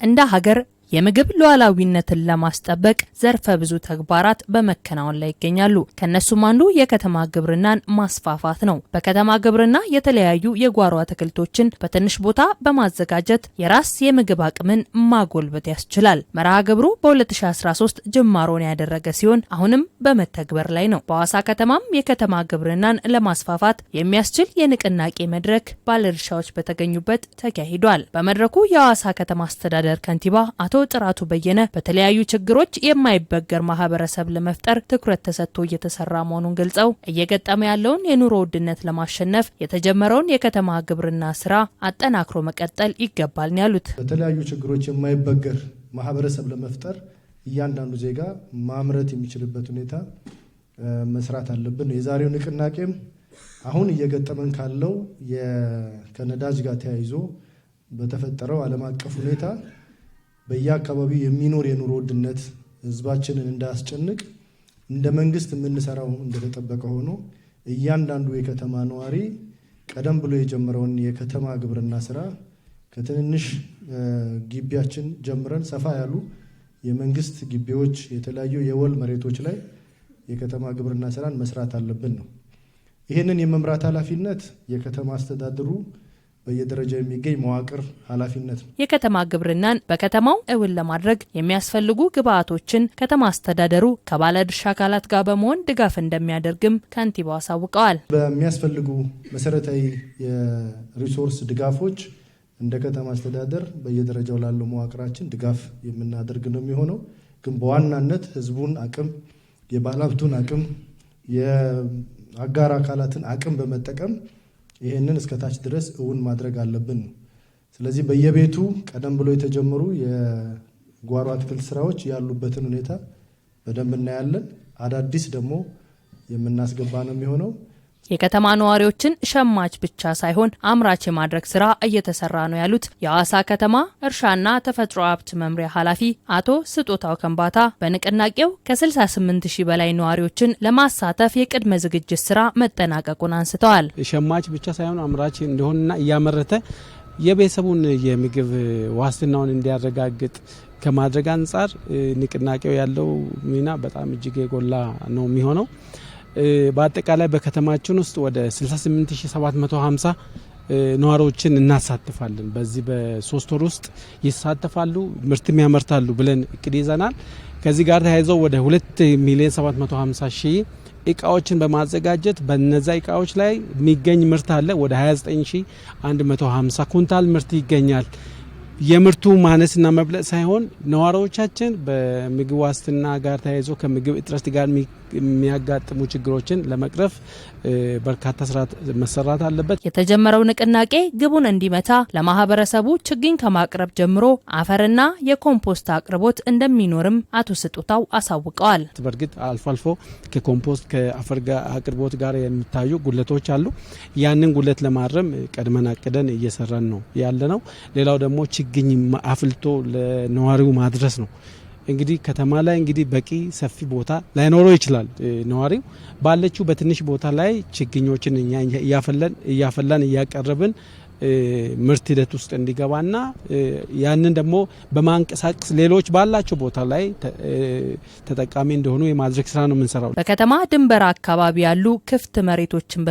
እንደ ሀገር የምግብ ሉዓላዊነትን ለማስጠበቅ ዘርፈ ብዙ ተግባራት በመከናወን ላይ ይገኛሉ። ከነሱም አንዱ የከተማ ግብርናን ማስፋፋት ነው። በከተማ ግብርና የተለያዩ የጓሮ አትክልቶችን በትንሽ ቦታ በማዘጋጀት የራስ የምግብ አቅምን ማጎልበት ያስችላል። መርሃ ግብሩ በ2013 ጅማሮን ያደረገ ሲሆን አሁንም በመተግበር ላይ ነው። በሐዋሳ ከተማም የከተማ ግብርናን ለማስፋፋት የሚያስችል የንቅናቄ መድረክ ባለድርሻዎች በተገኙበት ተካሂዷል። በመድረኩ የሐዋሳ ከተማ አስተዳደር ከንቲባ አቶ ጥራቱ በየነ በተለያዩ ችግሮች የማይበገር ማህበረሰብ ለመፍጠር ትኩረት ተሰጥቶ እየተሰራ መሆኑን ገልጸው እየገጠመ ያለውን የኑሮ ውድነት ለማሸነፍ የተጀመረውን የከተማ ግብርና ስራ አጠናክሮ መቀጠል ይገባል ነው ያሉት። በተለያዩ ችግሮች የማይበገር ማህበረሰብ ለመፍጠር እያንዳንዱ ዜጋ ማምረት የሚችልበት ሁኔታ መስራት አለብን። የዛሬው ንቅናቄም አሁን እየገጠመን ካለው ከነዳጅ ጋር ተያይዞ በተፈጠረው ዓለም አቀፍ ሁኔታ በየአካባቢው የሚኖር የኑሮ ውድነት ህዝባችንን እንዳያስጨንቅ እንደ መንግስት የምንሰራው እንደተጠበቀ ሆኖ እያንዳንዱ የከተማ ነዋሪ ቀደም ብሎ የጀመረውን የከተማ ግብርና ስራ ከትንንሽ ግቢያችን ጀምረን ሰፋ ያሉ የመንግስት ግቢዎች፣ የተለያዩ የወል መሬቶች ላይ የከተማ ግብርና ስራን መስራት አለብን ነው። ይህንን የመምራት ኃላፊነት የከተማ አስተዳደሩ በየደረጃው የሚገኝ መዋቅር ኃላፊነት ነው። የከተማ ግብርናን በከተማው እውን ለማድረግ የሚያስፈልጉ ግብአቶችን ከተማ አስተዳደሩ ከባለድርሻ አካላት ጋር በመሆን ድጋፍ እንደሚያደርግም ከንቲባው አሳውቀዋል። በሚያስፈልጉ መሰረታዊ የሪሶርስ ድጋፎች እንደ ከተማ አስተዳደር በየደረጃው ላለው መዋቅራችን ድጋፍ የምናደርግ ነው የሚሆነው። ግን በዋናነት ህዝቡን አቅም፣ የባለሀብቱን አቅም፣ የአጋር አካላትን አቅም በመጠቀም ይህንን እስከታች ድረስ እውን ማድረግ አለብን ነው። ስለዚህ በየቤቱ ቀደም ብሎ የተጀመሩ የጓሮ አትክልት ስራዎች ያሉበትን ሁኔታ በደንብ እናያለን። አዳዲስ ደግሞ የምናስገባ ነው የሚሆነው። የከተማ ነዋሪዎችን ሸማች ብቻ ሳይሆን አምራች የማድረግ ስራ እየተሰራ ነው ያሉት የሐዋሳ ከተማ እርሻና ተፈጥሮ ሀብት መምሪያ ኃላፊ አቶ ስጦታው ከንባታ በንቅናቄው ከ68,000 በላይ ነዋሪዎችን ለማሳተፍ የቅድመ ዝግጅት ስራ መጠናቀቁን አንስተዋል። ሸማች ብቻ ሳይሆን አምራች እንደሆነና እያመረተ የቤተሰቡን የምግብ ዋስትናውን እንዲያረጋግጥ ከማድረግ አንጻር ንቅናቄው ያለው ሚና በጣም እጅግ የጎላ ነው የሚሆነው። በአጠቃላይ በከተማችን ውስጥ ወደ 68750 ነዋሪዎችን እናሳትፋለን። በዚህ በ3 ወር ውስጥ ይሳተፋሉ፣ ምርትም ያመርታሉ ብለን እቅድ ይዘናል። ከዚህ ጋር ተያይዘው ወደ 2,750,000 እቃዎችን በማዘጋጀት በነዛ እቃዎች ላይ የሚገኝ ምርት አለ። ወደ 29,150 ኩንታል ምርት ይገኛል። የምርቱ ማነስና መብለጥ ሳይሆን ነዋሪዎቻችን በምግብ ዋስትና ጋር ተያይዞ ከምግብ እጥረት ጋር የሚያጋጥሙ ችግሮችን ለመቅረፍ በርካታ ስራ መሰራት አለበት። የተጀመረው ንቅናቄ ግቡን እንዲመታ ለማህበረሰቡ ችግኝ ከማቅረብ ጀምሮ አፈርና የኮምፖስት አቅርቦት እንደሚኖርም አቶ ስጦታው አሳውቀዋል። በእርግጥ አልፎ አልፎ ከኮምፖስት ከአፈር አቅርቦት ጋር የሚታዩ ጉለቶች አሉ። ያንን ጉለት ለማረም ቀድመን አቅደን እየሰራን ነው ያለ ነው። ሌላው ደግሞ ችግኝ አፍልቶ ለነዋሪው ማድረስ ነው። እንግዲህ ከተማ ላይ እንግዲህ በቂ ሰፊ ቦታ ላይኖረው ይችላል። ነዋሪው ባለችው በትንሽ ቦታ ላይ ችግኞችን እኛ እያፈላን እያቀረብን ምርት ሂደት ውስጥ እንዲገባና ያንን ደግሞ በማንቀሳቀስ ሌሎች ባላቸው ቦታ ላይ ተጠቃሚ እንደሆኑ የማድረግ ስራ ነው የምንሰራው። በከተማ ድንበር አካባቢ ያሉ ክፍት መሬቶችን